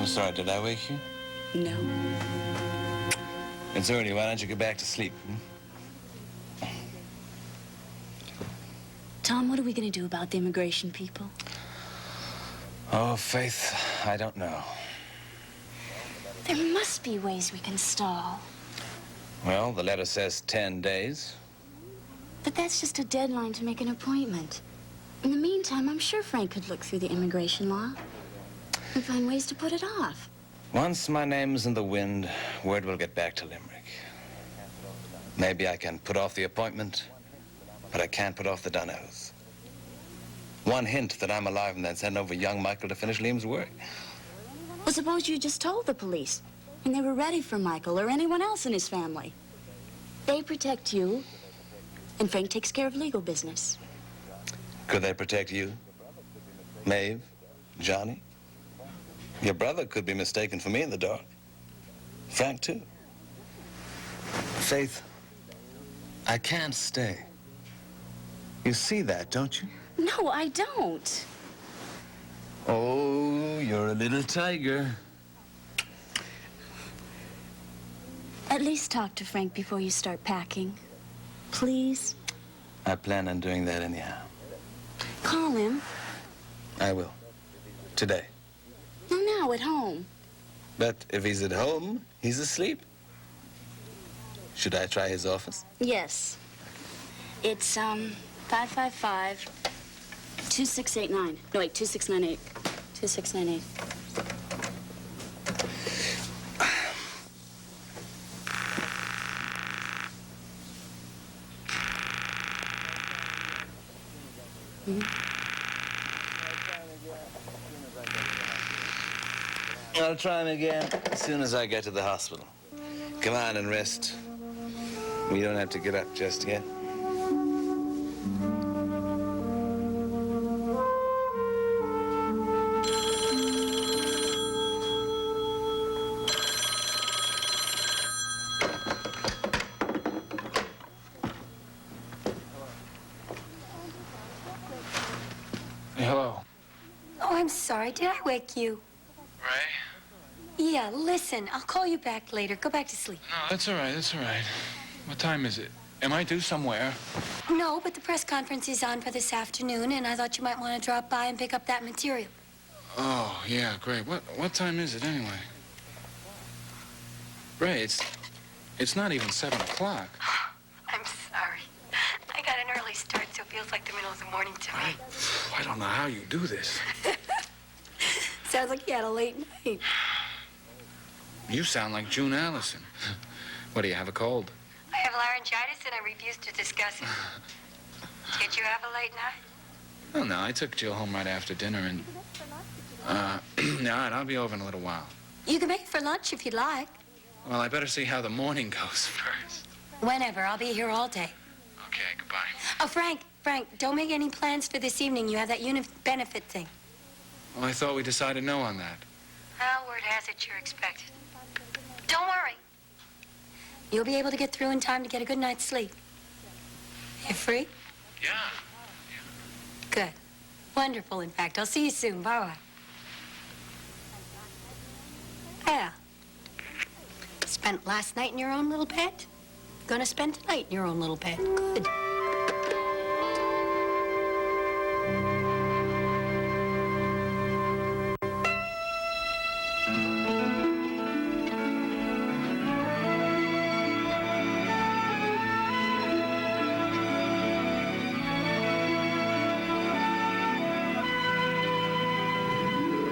I'm sorry, did I wake you? No. It's early. Why don't you go back to sleep? Tom, what are we going to do about the immigration people? Oh, Faith, I don't know. There must be ways we can stall. Well, the letter says 10 days. But that's just a deadline to make an appointment. In the meantime, I'm sure Frank could look through the immigration law and find ways to put it off. Once my name's in the wind, word will get back to Limerick. Maybe I can put off the appointment, but I can't put off the Donnells. One hint that I'm alive and then send over young Michael to finish Liam's work. Well, suppose you just told the police and they were ready for Michael or anyone else in his family. They protect you, and Frank takes care of legal business. Could they protect you? Maeve? Johnny? Your brother could be mistaken for me in the dark. Frank, too. Faith, I can't stay. You see that, don't you? No, I don't. Oh, you're a little tiger. At least talk to Frank before you start packing. Please? I plan on doing that anyhow. Call him. I will. Today. No, now at home. But if he's at home, he's asleep. Should I try his office? Yes. It's, 555-2689. No, wait, 2698. 2698. I'll try him again as soon as I get to the hospital. Come on and rest. We don't have to get up just yet. Hey, hello. Oh, I'm sorry. Did I wake you? Ray? Yeah, listen. I'll call you back later. Go back to sleep. No, that's all right. That's all right. What time is it? Am I due somewhere? No, but the press conference is on for this afternoon, and I thought you might want to drop by and pick up that material. Oh, yeah, great. What time is it anyway? Ray, it's not even 7 o'clock. I'm sorry. I got an early start, so it feels like the middle of the morning to me. I don't know how you do this. Sounds like you had a late night. You sound like June Allison. What, do you have a cold? I have laryngitis, and I refuse to discuss it. Did you have a late night? Oh, no, I took Jill home right after dinner and... all right, I'll be over in a little while. You can make it for lunch if you'd like. Well, I better see how the morning goes first. Whenever. I'll be here all day. Okay, goodbye. Oh, Frank, don't make any plans for this evening. You have that unit benefit thing. Well, I thought we decided no on that. Well, word has it you're expected. Don't worry. You'll be able to get through in time to get a good night's sleep. You free? Yeah. Good. Wonderful, in fact. I'll see you soon. Bye-bye. Yeah. Spent last night in your own little bed? Gonna spend tonight in your own little bed. Good.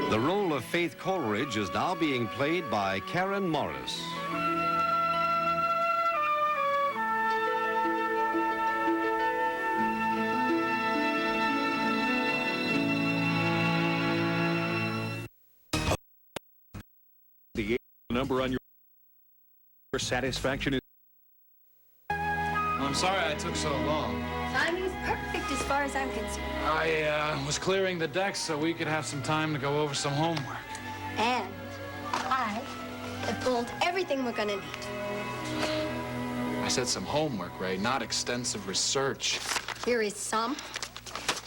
The role of Faith Coleridge is now being played by Karen Morris. The number on your satisfaction is... I'm sorry I took so long. Timing's perfect as far as I'm concerned. I was clearing the decks so we could have some time to go over some homework. And I have pulled everything we're gonna need. I said some homework, Ray, not extensive research. Here is some,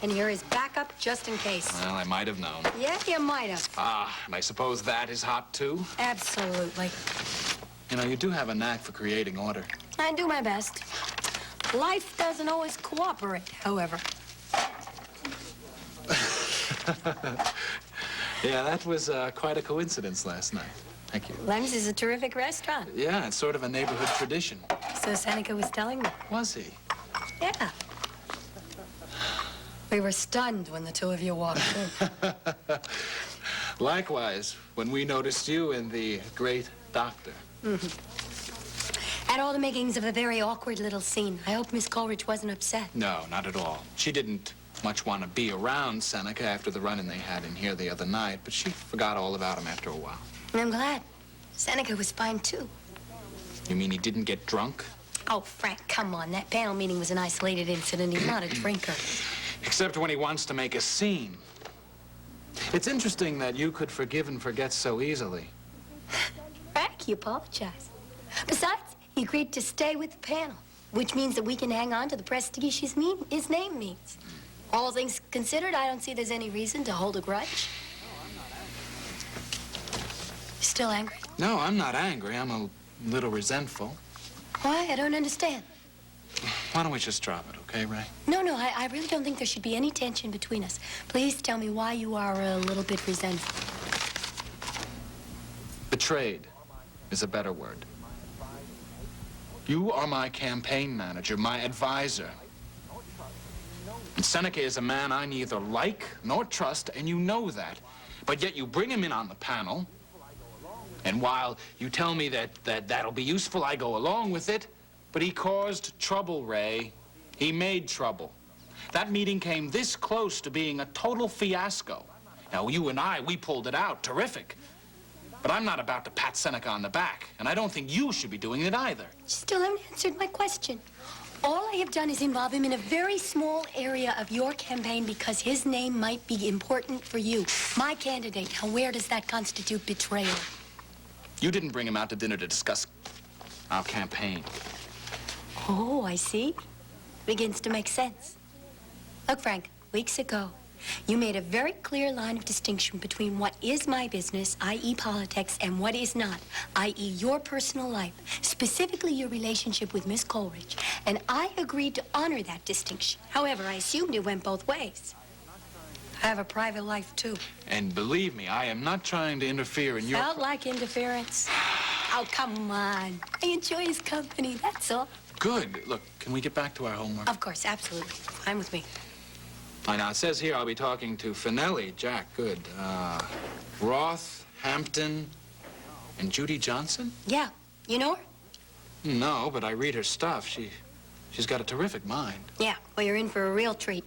and here is backup backup just in case. Well, I might have known. Yeah, you might have. Ah, and I suppose that is hot, too? Absolutely. You know, you do have a knack for creating order. I do my best. Life doesn't always cooperate, however. Yeah, that was quite a coincidence last night. Thank you. Lem's is a terrific restaurant. Yeah, it's sort of a neighborhood tradition. So Seneca was telling me. Was he? Yeah. We were stunned when the two of you walked in. Likewise, when we noticed you and the great doctor. Had all the makings of a very awkward little scene. I hope Miss Coleridge wasn't upset. No, not at all. She didn't much want to be around Seneca after the run-in they had in here the other night, but she forgot all about him after a while. And I'm glad. Seneca was fine, too. You mean he didn't get drunk? Oh, Frank, come on. That panel meeting was an isolated incident. He's not a drinker. Except when he wants to make a scene. It's interesting that you could forgive and forget so easily. Frank, you apologize. Besides, he agreed to stay with the panel, which means that we can hang on to the prestige his name means. All things considered, I don't see there's any reason to hold a grudge. You still angry? No, I'm not angry. I'm a little resentful. Why? I don't understand. Why don't we just drop it, okay, Ray? No, I really don't think there should be any tension between us. Please tell me why you are a little bit resentful. Betrayed is a better word. You are my campaign manager, my advisor. And Seneca is a man I neither like nor trust, and you know that. But yet you bring him in on the panel, and while you tell me that'll be useful, I go along with it. But he caused trouble, Ray. He made trouble. That meeting came this close to being a total fiasco. Now, you and we pulled it out. Terrific. But I'm not about to pat Seneca on the back, and I don't think you should be doing it either. You still haven't answered my question. All I have done is involve him in a very small area of your campaign because his name might be important for you. My candidate. Now, where does that constitute betrayal? You didn't bring him out to dinner to discuss our campaign. Oh, I see. Begins to make sense. Look, Frank, weeks ago, you made a very clear line of distinction between what is my business, i.e. politics, and what is not, i.e. your personal life, specifically your relationship with Miss Coleridge. And I agreed to honor that distinction. However, I assumed it went both ways. I have a private life, too. And believe me, I am not trying to interfere in your... Felt like interference. Oh, come on. I enjoy his company, that's all. Good. Look, can we get back to our homework? Of course, absolutely. Fine with me. Now, it says here I'll be talking to Finelli, Jack, good. Roth, Hampton, and Judy Johnson? Yeah. You know her? No, but I read her stuff. She's got a terrific mind. Yeah. Well, you're in for a real treat.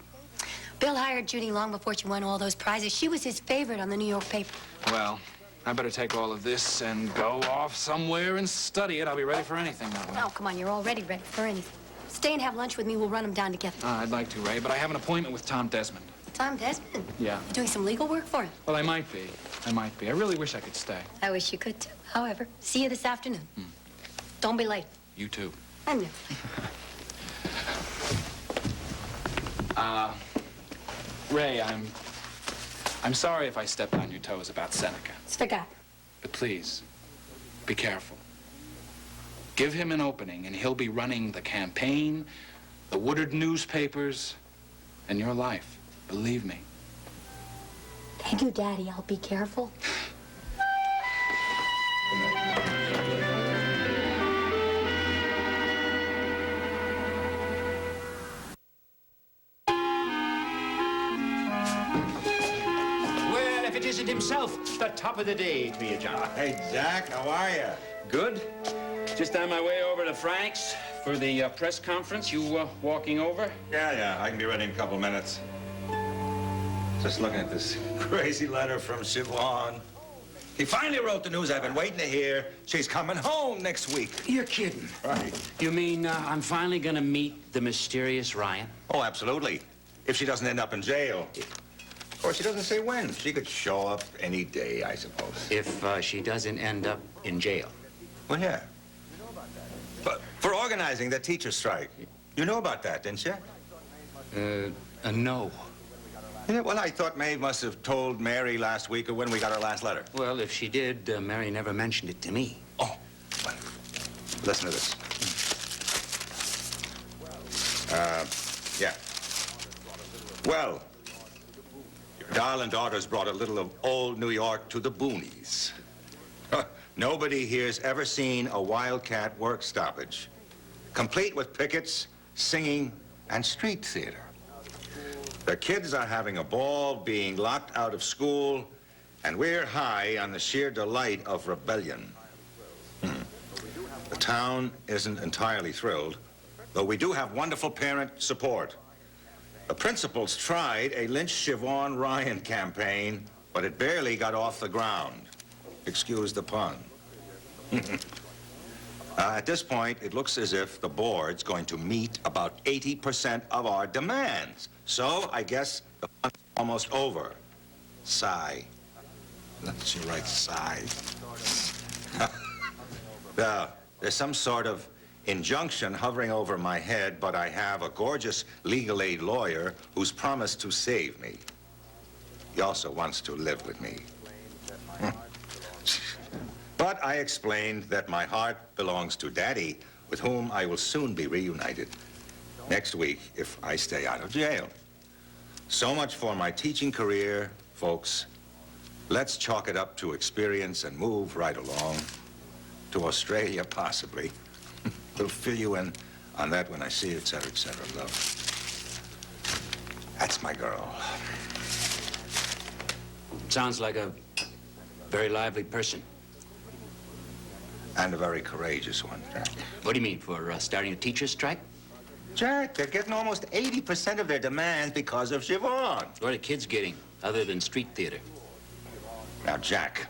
Bill hired Judy long before she won all those prizes. She was his favorite on the New York paper. Well, I better take all of this and go off somewhere and study it. I'll be ready for anything that way. Oh, come on. You're already ready for anything. Stay and have lunch with me. We'll run them down together. I'd like to, Ray, but I have an appointment with Tom Desmond. Tom Desmond? Yeah. You doing some legal work for him? Well, I might be. I really wish I could stay. I wish you could, too. However, see you this afternoon. Don't be late. You too. I know. Ray, I'm sorry if I stepped on your toes about Seneca. It's forgotten. But please, be careful. Give him an opening, and he'll be running the campaign, the Woodard newspapers, and your life. Believe me. Thank you, Daddy. I'll be careful. Well, if it isn't himself, the top of the day to you, John. Hey, Jack, how are you? Good. Just on my way over to Frank's for the press conference. You walking over? Yeah, I can be ready in a couple of minutes. Just looking at this crazy letter from Siobhan. He finally wrote the news I've been waiting to hear. She's coming home next week. You're kidding. Right. You mean I'm finally gonna meet the mysterious Ryan? Oh, absolutely. If she doesn't end up in jail. Of course, she doesn't say when. She could show up any day, I suppose. If she doesn't end up in jail. Well, yeah. But for organizing the teacher strike. You knew about that, didn't you? No. Yeah, well, I thought Maeve must have told Mary last week or when we got our last letter. Well, if she did, Mary never mentioned it to me. Oh, well, listen to this. Yeah. Well, your darling daughter's brought a little of old New York to the boonies. Nobody here's ever seen a Wildcat work stoppage, complete with pickets, singing, and street theater. The kids are having a ball, being locked out of school, and we're high on the sheer delight of rebellion. The town isn't entirely thrilled, though we do have wonderful parent support. The principals tried a Lynch Siobhan Ryan campaign, but it barely got off the ground. Excuse the pun. At this point, it looks as if the board's going to meet about 80% of our demands. So I guess the fun's almost over. Sigh. She writes sigh. There's some sort of injunction hovering over my head, but I have a gorgeous legal aid lawyer who's promised to save me. He also wants to live with me. But I explained that my heart belongs to Daddy, with whom I will soon be reunited. Next week, if I stay out of jail. So much for my teaching career, folks. Let's chalk it up to experience and move right along. To Australia, possibly. We'll fill you in on that when I see you, et cetera, love. That's my girl. Sounds like a very lively person. And a very courageous one, Jack. What do you mean, for starting a teacher's strike? Jack, they're getting almost 80% of their demands because of Siobhan. What are the kids getting, other than street theater? Now, Jack,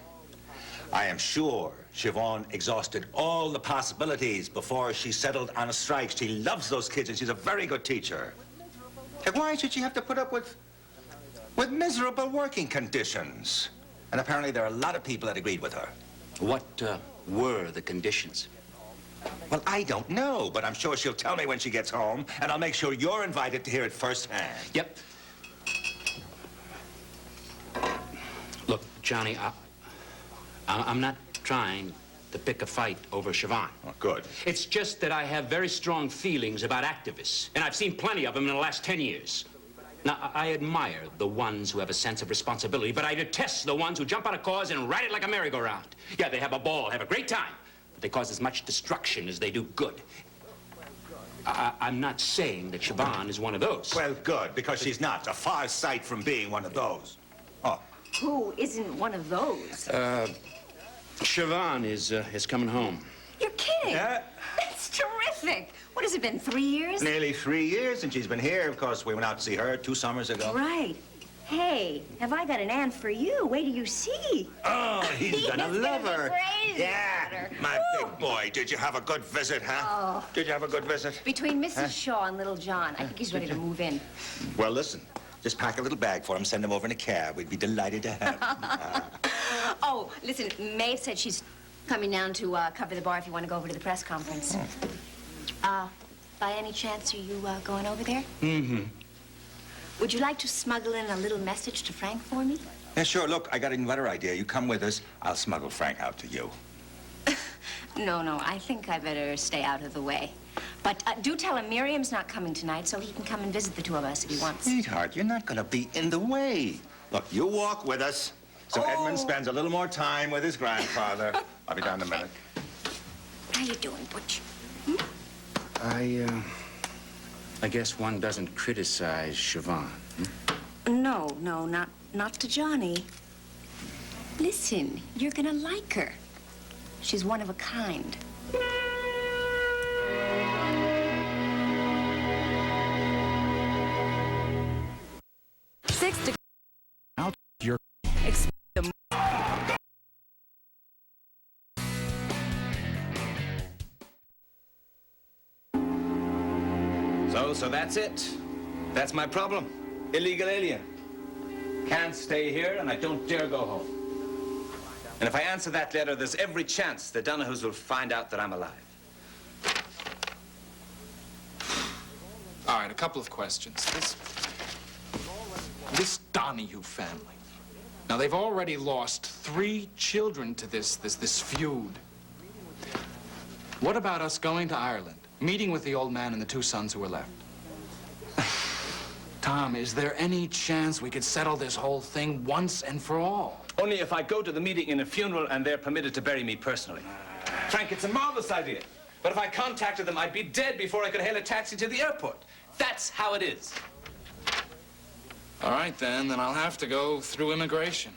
I am sure Siobhan exhausted all the possibilities before she settled on a strike. She loves those kids, and she's a very good teacher. Jack, why should she have to put up with miserable working conditions? And apparently there are a lot of people that agreed with her. What were the conditions? Well, I don't know, but I'm sure she'll tell me when she gets home, and I'll make sure you're invited to hear it firsthand. Yep. Look, Johnny, I'm not trying to pick a fight over Siobhan. Oh, good. It's just that I have very strong feelings about activists, and I've seen plenty of them in the last 10 years. Now, I admire the ones who have a sense of responsibility, but I detest the ones who jump on a cause and ride it like a merry-go-round. Yeah, they have a ball, have a great time, but they cause as much destruction as they do good. I'm not saying that Siobhan is one of those. Well, good, because she's not. A far sight from being one of those. Oh. Who isn't one of those? Siobhan is coming home. You're kidding. Yeah. That's terrific. What has it been, 3 years? Nearly 3 years, and she's been here. Of course, we went out to see her 2 summers ago. Right. Hey, have I got an aunt for you? Wait till you see. Oh, he's gonna love her. Crazy Yeah, about her. my Woo. big boy. Did you have a good visit, huh? Oh. Did you have a good visit? Between Mrs. Shaw and little John, I think he's ready to move in. Well, listen, just pack a little bag for him, send him over in a cab. We'd be delighted to have him. Oh, listen, Maeve said she's coming down to cover the bar if you want to go over to the press conference. By any chance, are you going over there? Mm-hmm. Would you like to smuggle in a little message to Frank for me? Yeah, sure. Look, I got an better idea. You come with us. I'll smuggle Frank out to you. No, I think I better stay out of the way. But do tell him Miriam's not coming tonight, so he can come and visit the 2 of us if he wants. Sweetheart, you're not gonna be in the way. Look, you walk with us, so Edmund spends a little more time with his grandfather. I'll be down in a minute. How you doing, Butch? I guess one doesn't criticize Siobhan. No, not to Johnny. Listen, you're gonna like her. She's one of a kind. So that's it. That's my problem. Illegal alien. Can't stay here, and I don't dare go home. And if I answer that letter, there's every chance the Donahues will find out that I'm alive. All right, a couple of questions. This Donahue family. Now, they've already lost 3 children to this feud. What about us going to Ireland, meeting with the old man and the 2 sons who are left? Tom, is there any chance we could settle this whole thing once and for all? Only if I go to the meeting in a funeral and they're permitted to bury me personally. Frank, it's a marvelous idea. But if I contacted them, I'd be dead before I could hail a taxi to the airport. That's how it is. All right, then I'll have to go through immigration.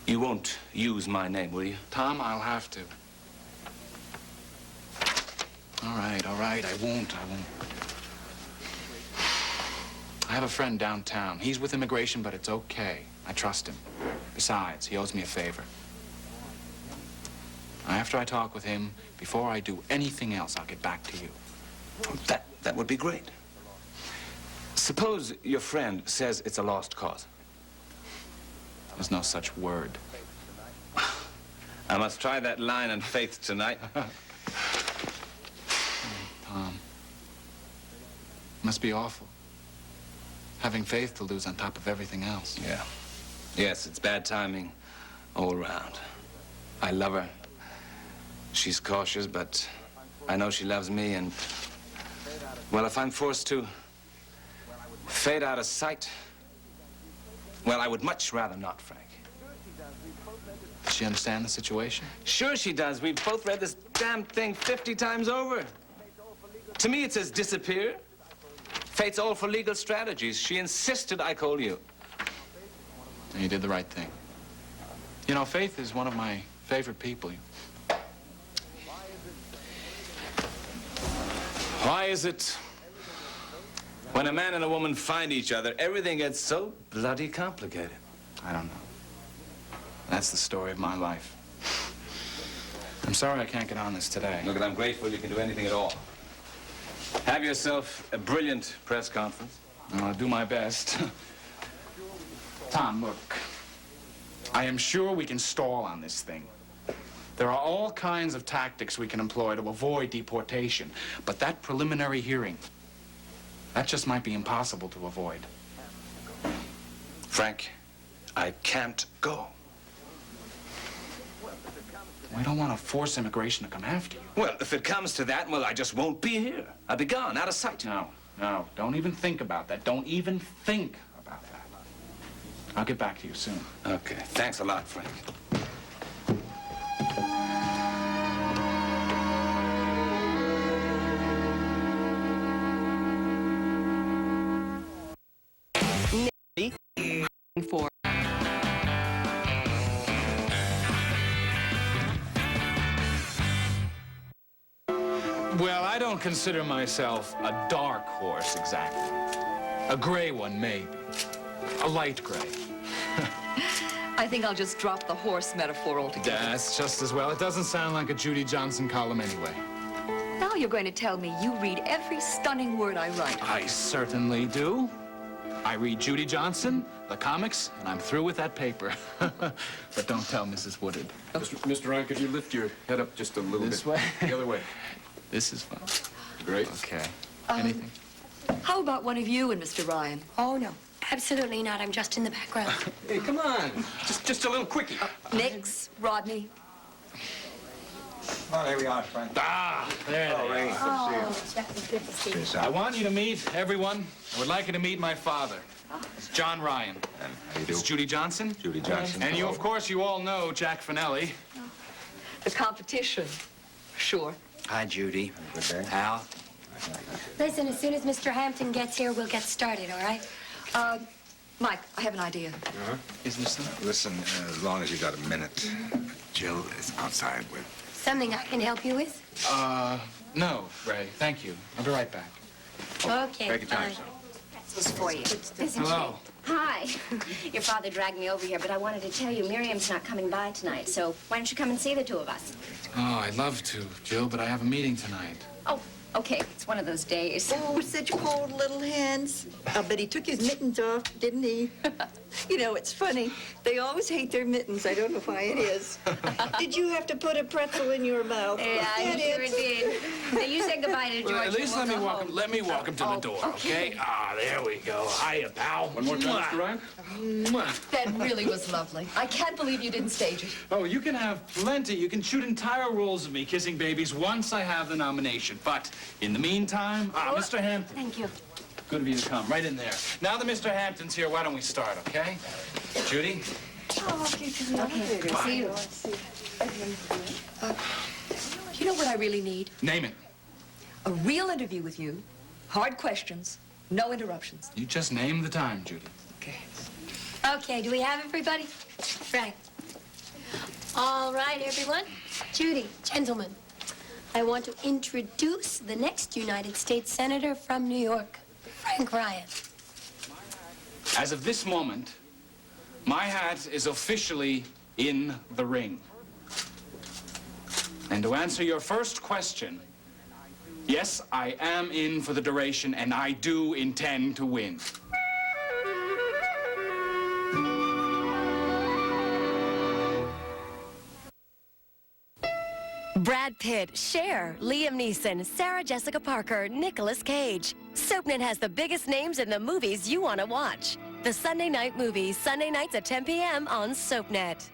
You won't use my name, will you? Tom, I'll have to. All right, I won't. I have a friend downtown. He's with immigration, but it's okay. I trust him. Besides, he owes me a favor. After I talk with him, before I do anything else, I'll get back to you. That would be great. Suppose your friend says it's a lost cause. There's no such word. I must try that line on faith tonight. Tom, must be awful. Having faith to lose on top of everything else. Yeah. Yes, it's bad timing all around. I love her. She's cautious, but I know she loves me, and, well, if I'm forced to fade out of sight, well, I would much rather not, Frank. Does she understand the situation? Sure she does. We've both read this damn thing 50 times over. To me, it says disappear. Fate's all for legal strategies. She insisted I call you. And you did the right thing. You know, Faith is one of my favorite people. Why is it when a man and a woman find each other, everything gets so bloody complicated? I don't know. That's the story of my life. I'm sorry I can't get on this today. Look, I'm grateful you can do anything at all. Have yourself a brilliant press conference. I'll do my best. Tom, look. I am sure we can stall on this thing. There are all kinds of tactics we can employ to avoid deportation. But that preliminary hearing, that just might be impossible to avoid. Frank, I can't go. We don't want to force immigration to come after you. Well, if it comes to that, well, I just won't be here. I'll be gone, out of sight. No, don't even think about that. Don't even think about that. I'll get back to you soon. Okay, thanks a lot, Frank. For Well, I don't consider myself a dark horse, exactly. A gray one, maybe. A light gray. I think I'll just drop the horse metaphor altogether. That's just as well. It doesn't sound like a Judy Johnson column anyway. Now you're going to tell me you read every stunning word I write. I certainly do. I read Judy Johnson, the comics, and I'm through with that paper. But don't tell Mrs. Woodard. Mr. Ryan, could you lift your head up just a little This bit? way? The other way. This is fun. Great. Okay. Anything? How about one of you and Mr. Ryan? Oh, no. Absolutely not. I'm just in the background. Hey, come on. Just a little quickie. Nix, Rodney. Oh, there we are, Frank. Ah, there they are. Oh, Jack, it's good to see you. I want you to meet everyone. I would like you to meet my father. It's John Ryan. And how you do? It's Judy Johnson. Judy Johnson. And you, of course, you all know Jack Finelli. The competition. Sure. Hi, Judy. Good day. Al. Listen, as soon as Mr. Hampton gets here, we'll get started, all right? Mike, I have an idea. Is there something? Listen, as long as you got a minute, Jill is outside with... Something I can help you with? No, Ray. Thank you. I'll be right back. Okay, Take your time, fine. son. This is for you. Hello. Hi. Your father dragged me over here, but I wanted to tell you Miriam's not coming by tonight, so why don't you come and see the two of us? Oh, I'd love to, Jill, but I have a meeting tonight. Oh, okay. It's one of those days. Oh, such cold little hands. I bet he took his mittens off, didn't he? You know, it's funny. They always hate their mittens. I don't know why it is. Did you have to put a pretzel in your mouth? Yeah, That he sure it? did. Now, you say goodbye to George. Well, at least and let we'll me go walk him. home. Let me walk him to the door, okay? Ah, there we go. Hiya, pal. One more time, Mr. Ryan. Mwah. That really was lovely. I can't believe you didn't stage it. Oh, you can have plenty. You can shoot entire rolls of me kissing babies once I have the nomination. But in the meantime, Mr. Hampton. Thank you. Good of you to come. Right in there. Now that Mr. Hampton's here, why don't we start, okay? Judy? Okay. See you. You know what I really need? Name it. A real interview with you. Hard questions. No interruptions. You just name the time, Judy. Okay. Okay, do we have everybody? Frank. All right, everyone. Judy, gentlemen, I want to introduce the next United States Senator from New York, Frank Ryan. As of this moment, my hat is officially in the ring. And to answer your first question, yes, I am in for the duration, and I do intend to win. Brad Pitt, Cher, Liam Neeson, Sarah Jessica Parker, Nicolas Cage. SoapNet has the biggest names in the movies you want to watch. The Sunday Night Movies, Sunday nights at 10 p.m. on SoapNet.